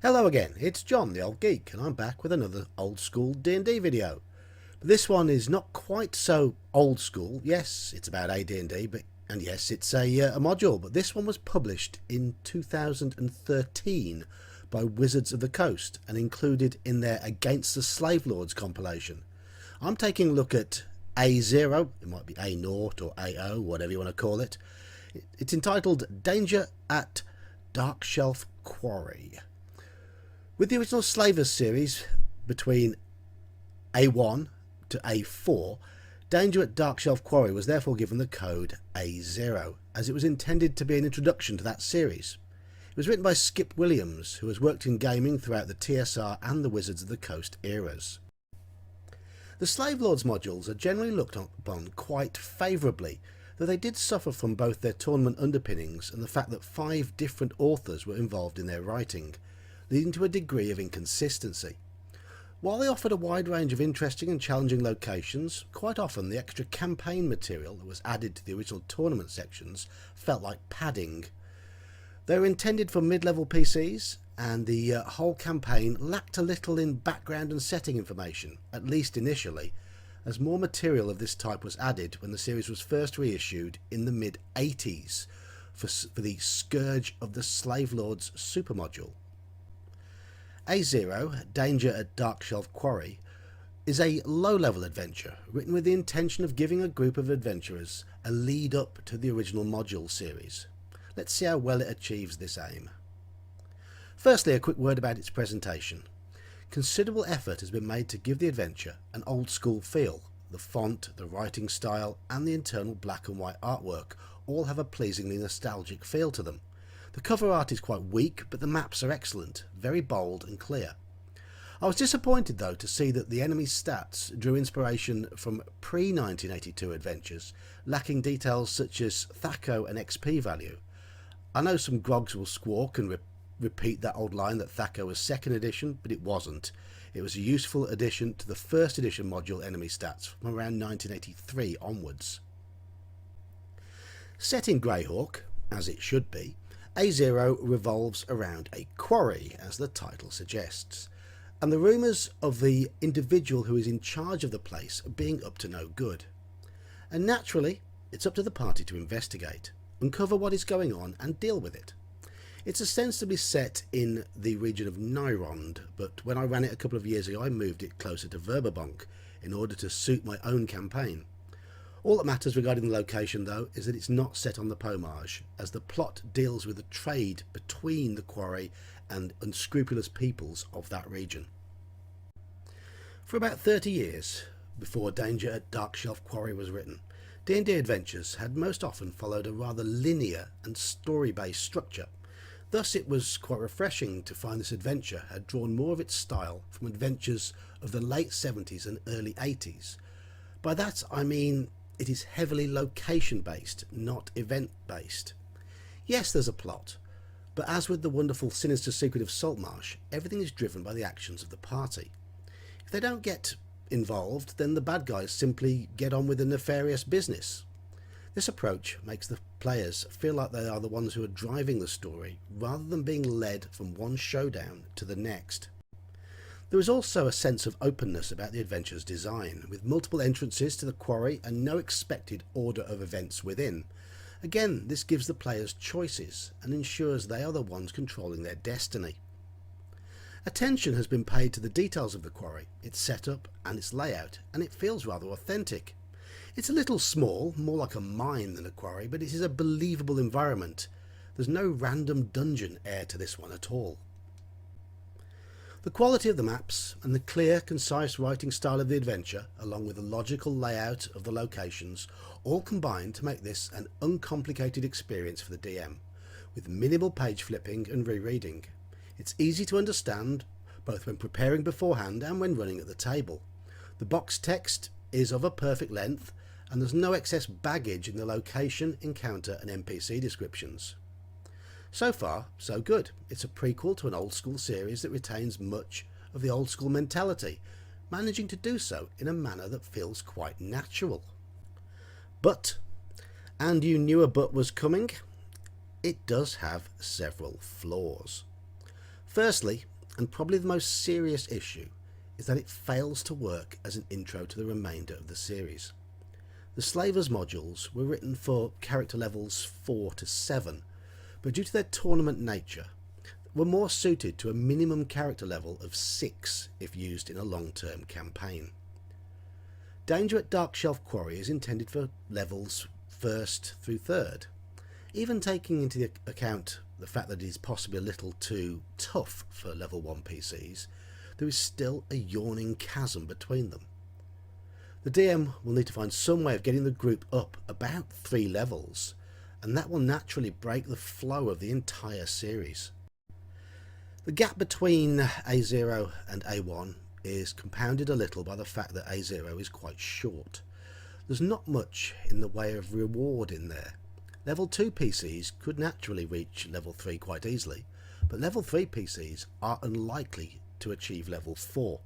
Hello again, it's John the Old Geek, and I'm back with another old school D&D video. But this one is not quite so old school. Yes, it's about AD&D, and yes, it's a module, but this one was published in 2013 by Wizards of the Coast and included in their Against the Slave Lords compilation. I'm taking a look at A0, it might be A0 or AO, whatever you want to call it. It's entitled Danger at Darkshelf Quarry. With the original Slavers series between A1 to A4, Danger at Darkshelf Quarry was therefore given the code A0, as it was intended to be an introduction to that series. It was written by Skip Williams, who has worked in gaming throughout the TSR and the Wizards of the Coast eras. The Slave Lords modules are generally looked upon quite favourably, though they did suffer from both their tournament underpinnings and the fact that 5 different authors were involved in their writing, leading to a degree of inconsistency. While they offered a wide range of interesting and challenging locations, quite often the extra campaign material that was added to the original tournament sections felt like padding. They were intended for mid-level PCs, and the whole campaign lacked a little in background and setting information, at least initially, as more material of this type was added when the series was first reissued in the mid-80s for the Scourge of the Slave Lords supermodule. A0, Danger at Darkshelf Quarry, is a low-level adventure written with the intention of giving a group of adventurers a lead up to the original module series. Let's see how well it achieves this aim. Firstly, a quick word about its presentation. Considerable effort has been made to give the adventure an old-school feel. The font, the writing style, and the internal black and white artwork all have a pleasingly nostalgic feel to them. The cover art is quite weak, but the maps are excellent, very bold and clear. I was disappointed though to see that the enemy stats drew inspiration from pre-1982 adventures, lacking details such as THACO and XP value. I know some grogs will squawk and repeat that old line that THACO was 2nd edition, but it wasn't. It was a useful addition to the 1st edition module enemy stats from around 1983 onwards. Set in Greyhawk, as it should be, A0 revolves around a quarry, as the title suggests, and the rumours of the individual who is in charge of the place being up to no good. And naturally, it's up to the party to investigate, uncover what is going on and deal with it. It's ostensibly set in the region of Nyrond, but when I ran it a couple of years ago I moved it closer to Verbabonk in order to suit my own campaign. All that matters regarding the location though is that it's not set on the Pomage, as the plot deals with the trade between the quarry and unscrupulous peoples of that region. For about 30 years before Danger at Darkshelf Quarry was written, D&D adventures had most often followed a rather linear and story-based structure. Thus it was quite refreshing to find this adventure had drawn more of its style from adventures of the late 70s and early 80s. By that I mean it is heavily location-based, not event-based. Yes, there's a plot, but as with the wonderful Sinister Secret of Saltmarsh, everything is driven by the actions of the party. If they don't get involved, then the bad guys simply get on with the nefarious business. This approach makes the players feel like they are the ones who are driving the story, rather than being led from one showdown to the next. There is also a sense of openness about the adventure's design, with multiple entrances to the quarry and no expected order of events within. Again, this gives the players choices and ensures they are the ones controlling their destiny. Attention has been paid to the details of the quarry, its setup and its layout, and it feels rather authentic. It's a little small, more like a mine than a quarry, but it is a believable environment. There's no random dungeon air to this one at all. The quality of the maps and the clear, concise writing style of the adventure, along with the logical layout of the locations, all combine to make this an uncomplicated experience for the DM, with minimal page flipping and rereading. It's easy to understand, both when preparing beforehand and when running at the table. The box text is of a perfect length, and there's no excess baggage in the location, encounter and NPC descriptions. So far, so good. It's a prequel to an old school series that retains much of the old school mentality, managing to do so in a manner that feels quite natural. But, and you knew a but was coming, it does have several flaws. Firstly, and probably the most serious issue, is that it fails to work as an intro to the remainder of the series. The Slavers modules were written for character levels 4 to 7, but due to their tournament nature, were more suited to a minimum character level of 6 if used in a long-term campaign. Danger at Darkshelf Quarry is intended for levels 1st through 3rd. Even taking into account the fact that it is possibly a little too tough for level 1 PCs, there is still a yawning chasm between them. The DM will need to find some way of getting the group up about 3 levels, and that will naturally break the flow of the entire series. The gap between A0 and A1 is compounded a little by the fact that A0 is quite short. There's not much in the way of reward in there. Level 2 PCs could naturally reach level 3 quite easily, but level 3 PCs are unlikely to achieve level 4.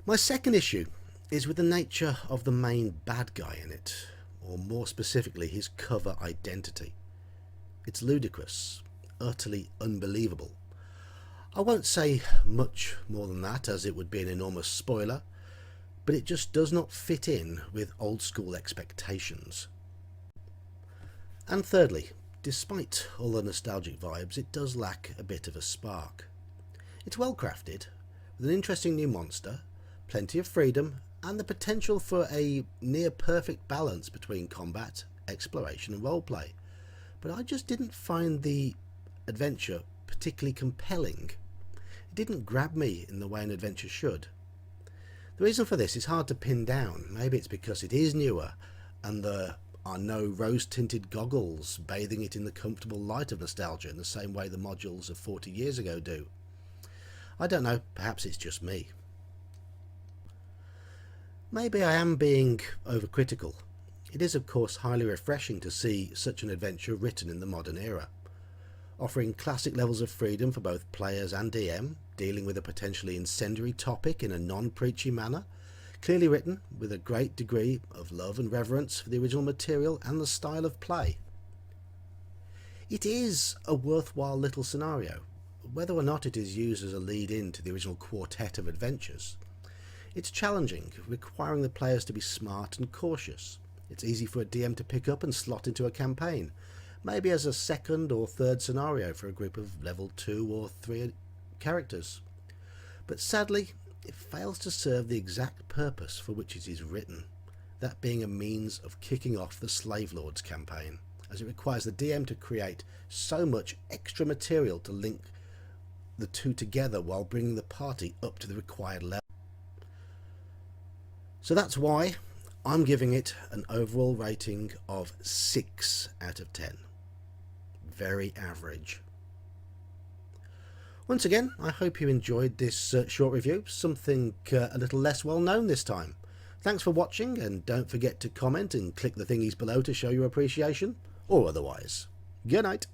My second issue is with the nature of the main bad guy in it, or more specifically his cover identity. It's ludicrous, utterly unbelievable. I won't say much more than that, as it would be an enormous spoiler, but it just does not fit in with old school expectations. And thirdly, despite all the nostalgic vibes, it does lack a bit of a spark. It's well crafted, with an interesting new monster, plenty of freedom, and the potential for a near perfect balance between combat, exploration and roleplay. But I just didn't find the adventure particularly compelling. It didn't grab me in the way an adventure should. The reason for this is hard to pin down. Maybe it's because it is newer and there are no rose-tinted goggles bathing it in the comfortable light of nostalgia in the same way the modules of 40 years ago do. I don't know, perhaps it's just me. Maybe I am being overcritical. It is of course highly refreshing to see such an adventure written in the modern era, offering classic levels of freedom for both players and DM, dealing with a potentially incendiary topic in a non-preachy manner, clearly written with a great degree of love and reverence for the original material and the style of play. It is a worthwhile little scenario, whether or not it is used as a lead-in to the original quartet of adventures. It's challenging, requiring the players to be smart and cautious. It's easy for a DM to pick up and slot into a campaign, maybe as a second or third scenario for a group of level 2 or 3 characters. But sadly, it fails to serve the exact purpose for which it is written, that being a means of kicking off the Slave Lords campaign, as it requires the DM to create so much extra material to link the two together while bringing the party up to the required level. So that's why I'm giving it an overall rating of 6 out of 10. Very average. Once again, I hope you enjoyed this short review, something a little less well known this time. Thanks for watching, and don't forget to comment and click the thingies below to show your appreciation, or otherwise. Good night.